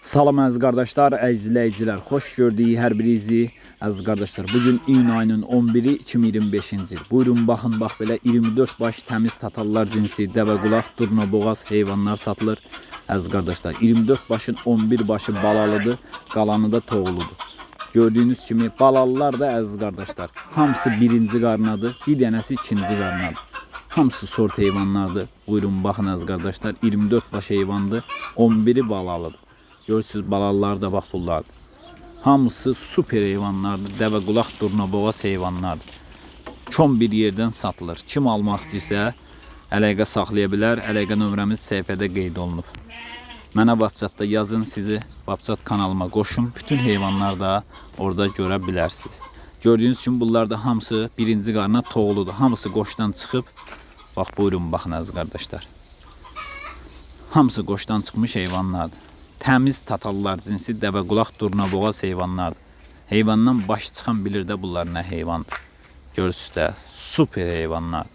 Salam əziz qardaşlar, əziz izləyicilər, xoş gördük hər birinizi. Əziz qardaşlar, bugün iyun ayının 11-i 2025-ci il. Buyurun baxın, bax belə 24 baş təmiz tatallar cinsi, dəvə qulaq, durna boğaz heyvanlar satılır. Əziz qardaşlar, 24 başın 11 başı balalıdır, qalanı da toğuludur. Gördüyünüz kimi balalılar da əziz qardaşlar, hamısı birinci qarnadır, bir dənəsi ikinci qarnadır. Hamısı sort heyvanlardır. Buyurun baxın əziz qardaşlar, 24 baş heyvandır, 11-i balalıdır. Görürsünüz balalılar da bax bunlardır. Hamısı super heyvanlardır. Dəvə qulaq, durna boğaz heyvanlardır. Çom bir yerdən satılır. Kim almaq istəyirsə əlaqə saxlaya bilər. Əlaqə nömrəmiz səhifədə qeyd olunub. Mənə WhatsAppda yazın, sizi WhatsApp kanalıma qoşun. Bütün heyvanlar da orada görə bilərsiniz. Gördüyünüz kimi bunlar da hamısı birinci qarna toğuludur. Hamısı qoşdan çıxıb. Bax buyurun baxın əziz qardaşlar. Hamısı qoşdan çıxmış heyvanlardır. Təmiz tatallar cinsi, dəvə qulaq, durna boğaz heyvanlardır. Heyvandan baş çıxan bilir də bunlar nə heyvandır. Görürsünüz də super heyvanlar.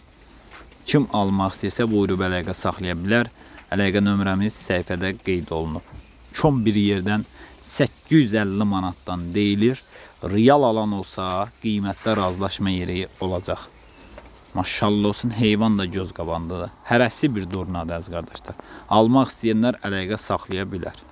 Kim almaq istəyirsə buyurub əlaqə saxlaya bilər. Əlaqə nömrəmiz səhifədə qeyd olunub. Çom bir yerdən 850 manatdan deyilir. Real alan olsa qiymətdə razılaşma yeri olacaq. Maşallah olsun, heyvan da göz qabandadır. Hərəsi bir durnadır əziz qardaşlar. Almaq istəyənlər əlaqə saxlaya bilər.